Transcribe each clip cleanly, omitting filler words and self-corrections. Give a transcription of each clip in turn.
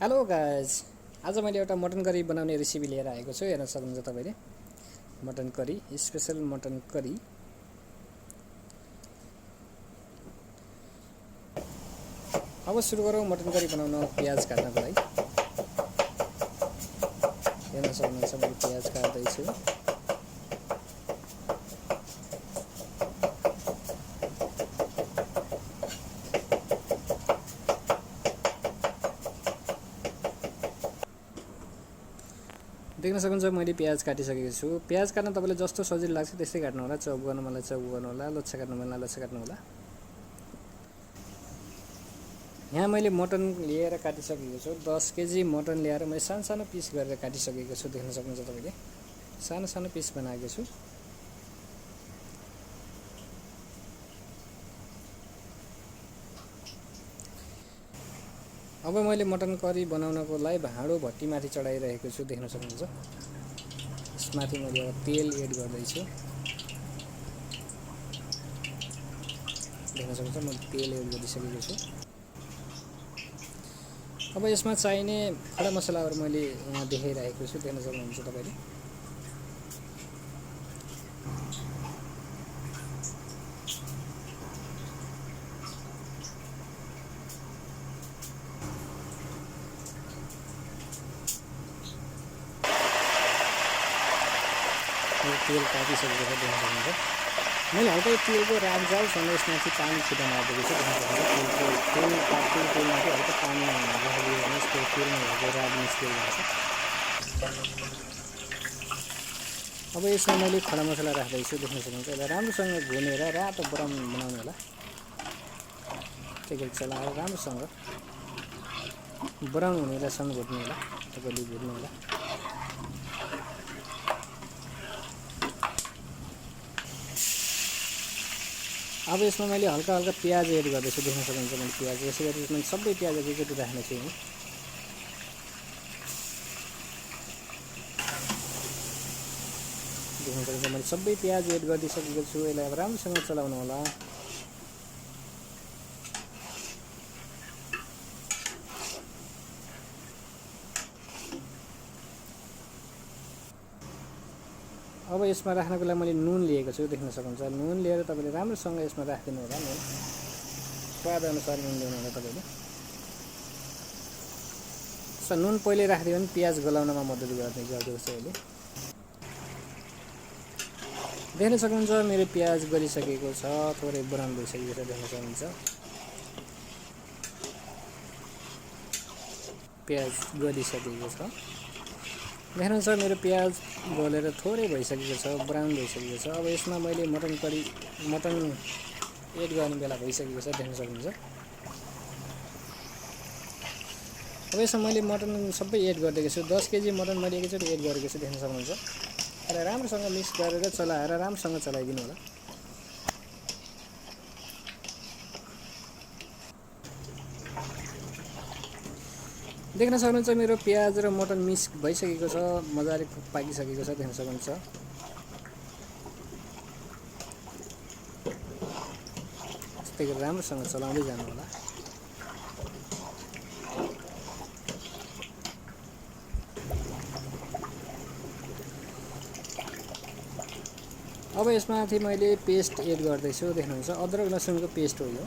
Hello guys, आज मैले एउटा मटन करी बनाउने रेसिपी लिएर आएको छु। हेर्न सक्नुहुन्छ तपाईँले mutton curry, special mutton curry. अब सुरु गरौँ मटन करी बनाउन प्याज काट्नको लागि। हेर्न सक्नुहुन्छ मैले प्याज काट्दैछु। देख्न सक्नुहुन्छ मैले प्याज काटिसकेको छु। प्याज काट्न तपाईँलाई जस्तो सजिलो लाग्छ त्यस्तै काट्नु होला। चप गर्नु मलाई चप गर्नु होला, लच्छा काट्नु मलाई लच्छा काट्नु होला। यहाँ मैले मटन लिएर काटिसकेको छु। 10 केजी मटन ल्याएर मैले सानो सानो पिस गरेर काटिसकेको छु। देख्न सक्नुहुन्छ तपाईँले सानो सानो पिस बनाएको छु। अब मैले मटन करी बनाउनको लागि भाँडो भट्टीमाथि चढाइरहेको छु। देख्न सक्नुहुन्छ यसमाथि मैले अब तेल एड गर्दैछु। देख्न सक्नुहुन्छ म तेल एड गरिसकेको छु। अब यसमा चाहिने खडा मसलाहरू मैले यहाँ देखाइरहेको छु। देख्न सक्नुहुन्छ तपाईँले तेल तातिसकेको छ। देख्न सक्नुहुन्छ मैले हल्का तेलको राग जाओस् यसमाथि पानी छिटा मारिदिएको छु। तेल तात्तिएको तेलमाथि हल्का पानी राखिदियो भने यसको तेलमा भएको राग निस्किएर जान्छ। अब यसमा मैले खडा मसला राख्दैछु। देख्न सक्नुहुन्छ यसलाई राम्रोसँग भुनेर रातो ब्राउन बनाउनु होला। एकखेप चलाएर राम्रोसँग ब्राउन हुनेसम्म भुट्नु होला। तपाईँले भुट्नु होला। अब यसमा मैले हल्का हल्का प्याज एड गर्दैछु। देख्न सक्नुहुन्छ मैले प्याज यसै गरी यसमा सबै प्याजहरू एकचोटि राख्ने छु। देख्न सक्नुहुन्छ मैले सबै प्याज एड गरिदिइसकेको छु। यसलाई अब राम्रोसँग चलाउनु होला। अब यसमा राख्नको लागि मैले नुन लिएको छु। देख्न सक्नुहुन्छ नुन लिएर तपाईँले राम्रोसँग यसमा राखिदिनु होला। नुन स्वाद अनुसार नुन लिनु होला तपाईँले। नुन पहिले राखिदियो भने प्याज गलाउनमा मद्दत गर्दछ अहिले। देख्न सक्नुहुन्छ मेरो प्याज गलिसकेको छ, थोरै ब्राउन भइसकेको छ। देख्न सक्नुहुन्छ प्याज गलिसकेको छ। देख्नुहुन्छ मेरो प्याज गलेर थोरै भइसकेको छ, ब्राउन भइसकेको छ। अब यसमा मैले मटन एड गर्ने बेला भइसकेको छ। देख्न सक्नुहुन्छ अब यसमा मैले मटन सबै एड गरिदिएको छु। 10 केजी मटन मैले एकैचोटि एड गरेको छु। देख्न सक्नुहुन्छ यसलाई राम्रोसँग मिक्स गरेर चलाएर राम्रोसँग चलाइदिनु होला। देख्न सक्नुहुन्छ मेरो प्याज र मटन मिक्स भइसकेको छ, मजाले पाकिसकेको छ। देख्न सक्नुहुन्छ यस्तै गरी राम्रोसँग चलाउँदै जानु होला। अब यसमाथि मैले पेस्ट एड गर्दैछु। देख्नुहुन्छ अदरक लसुनको पेस्ट हो यो।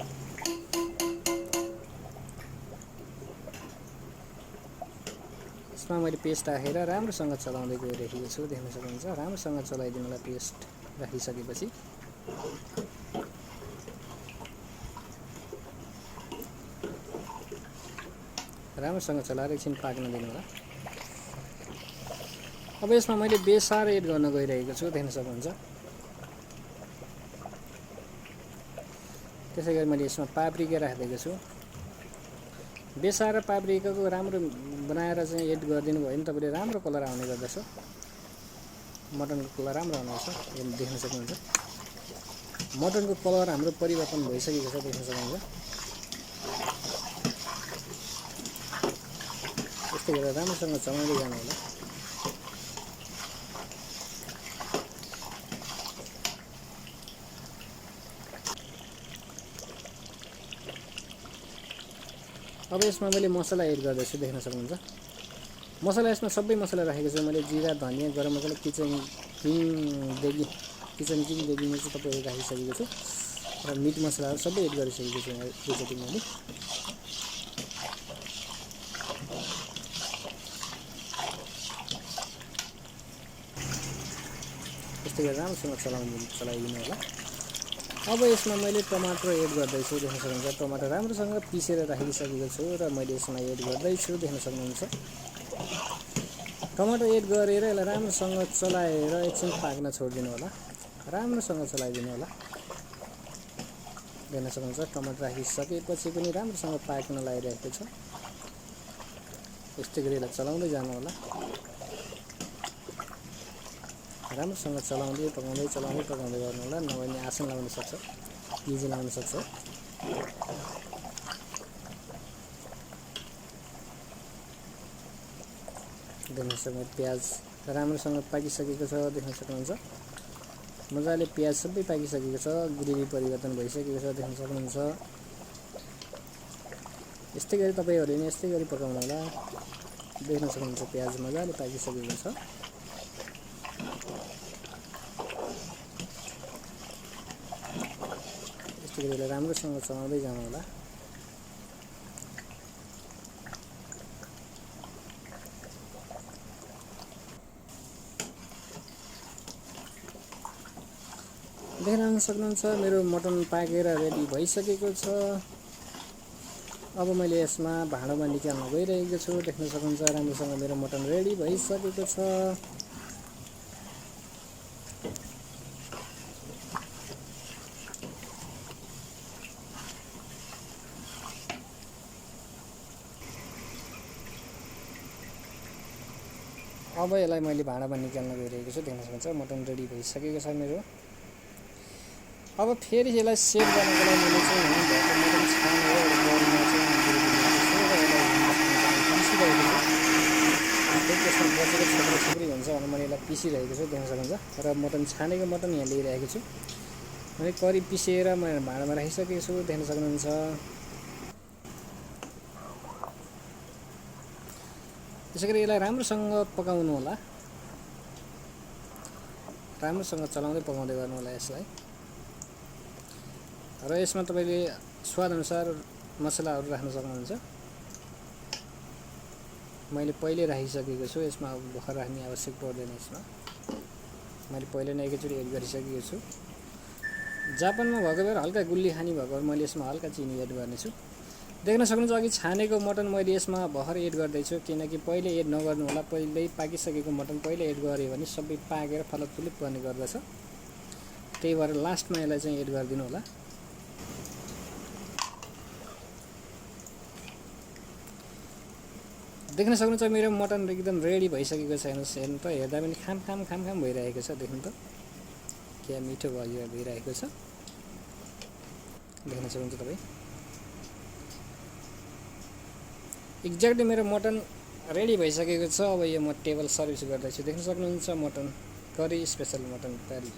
यसमा मैले पेस्ट राखेर राम्रोसँग चलाउँदै गइरहेको छु। देख्न सक्नुहुन्छ राम्रोसँग चलाइदिनु होला। पेस्ट राखिसकेपछि राम्रोसँग चलाएर एकछिन पाक्न दिनु होला। अब यसमा मैले बेसार एड गर्न गइरहेको छु। देख्न सक्नुहुन्छ त्यसै गरी मैले यसमा पाप्रिका राखिदिएको छु। बेसार र पाप्रिकाको राम्रो बनाएर चाहिँ एड गरिदिनु भयो भने तपाईँले राम्रो कलर आउने गर्दछ। मटनको कलर राम्रो आउँछ। देख्न सक्नुहुन्छ मटनको कलर हाम्रो परिवर्तन भइसकेको छ। देख्न सक्नुहुन्छ यस्तै गरेर राम्रोसँग चलाउँदै जानु होला। अब यसमा मैले मसला एड गर्दैछु, देख्न सक्नुहुन्छ। मसला यसमा सबै मसला राखेको छु मैले, जिरा, धनियाँ, गरम मसला, किचन किङदेखि चाहिँ तपाईँ राखिसकेको छु र मिट मसलाहरू सबै एड गरिसकेको छु एकचोटि मैले। त्यस्तै गरेर राम्रोसँग चलाइदिनु होला। अब यसमा मैले टमाटर एड गर्दैछु, देख्न सक्नुहुन्छ। टमाटर राम्रोसँग पिसेर राखिसकेको छु र मैले यसमा एड गर्दैछु, देख्न सक्नुहुन्छ। टमाटर एड गरेर यसलाई राम्रोसँग चलाएर एकछिन पाक्न छोडिदिनु होला, राम्रोसँग चलाइदिनु होला, देख्न सक्नुहुन्छ। टमाटर राखिसकेपछि पनि राम्रोसँग पाक्न लागिरहेको छ। यस्तै गरी यसलाई चलाउँदै जानु होला, राम्रोसँग चलाउँदै पकाउँदै गर्नु होला, नभए नि आसन लाग्न सक्छ, पिज लाग्न सक्छ। देख्न सक्नुहुन्छ प्याज राम्रोसँग पाकिसकेको छ, देख्न सक्नुहुन्छ। मजाले प्याज सबै पाकिसकेको छ, ग्रेभी परिवर्तन भइसकेको छ, देख्न सक्नुहुन्छ। यस्तै गरी तपाईँहरूले नि यस्तै गरी पकाउनु होला, देख्न सक्नुहुन्छ। प्याज मजाले पाकिसकेको छ। यस्तै गरी राम्रोसँग चलाउँदै जानु होला। देख्न सक्नुहुन्छ मेरो मटन पाकेर रेडी भइसकेको छ। अब मैले यसमा भाँडोमा निकाल्न गइरहेको छु, देख्न सक्नुहुन्छ। राम्रोसँग मेरो मटन रेडी भइसकेको छ। अब यसलाई मैले भाँडामा निकाल्न गइरहेको छु, देख्न सक्नुहुन्छ। मटन रेडी भइसकेको छ मेरो। अब फेरि यसलाई सेभ गर्नको लागि मैले चाहिँ मटन छानेर बलमा चाहिँ पिसिरहेको छु। त्यसमा बसेको छोप्री हुन्छ भनेर मैले यसलाई पिसिरहेको छु, देख्न सक्नुहुन्छ। र मटन छानेको मटन यहाँ ल्याइरहेको छु। मैले करी पिसेर मैले भाँडामा राखिसकेको छु, देख्न सक्नुहुन्छ। त्यसै गरी यसलाई राम्रोसँग पकाउनु होला, राम्रोसँग चलाउँदै पकाउँदै गर्नु होला यसलाई। र यसमा तपाईँले स्वादअनुसार मसलाहरू राख्न सक्नुहुन्छ। मैले पहिले राखिसकेको छु, यसमा अब भर्खर राख्ने आवश्यक पर्दैन। यसमा मैले पहिले नै एकैचोटि एड गरिसकेको छु। जापानमा भएको बेर हल्का गुल्ली खानी भएको मैले यसमा हल्का चिनी एड गर्नेछु, देख्न सक्नुहुन्छ। अघि छानेको मटन मैले यसमा भर्खर एड गर्दैछु, किनकि पहिले एड नगर्नु होला। पहिल्यै पाकिसकेको मटन पहिले एड गऱ्यो भने सबै पाकेर फलतफुलिप गर्ने गर्दछ, त्यही भएर लास्टमा यसलाई चाहिँ एड गरिदिनु होला। देख्न सक्नुहुन्छ मेरो मटन एकदम रेडी भइसकेको छ। हेर्नु त, हेर्दा पनि खाम भइरहेको छ, देख्नु त क्या मिठो भइरहेको छ, देख्न सक्नुहुन्छ तपाईँ। एक्ज्याक्टली मेरो मटन रेडी भइसकेको छ। अब यो म टेबल सर्भिस गर्दैछु, देख्न सक्नुहुन्छ। Mutton curry special mutton curry.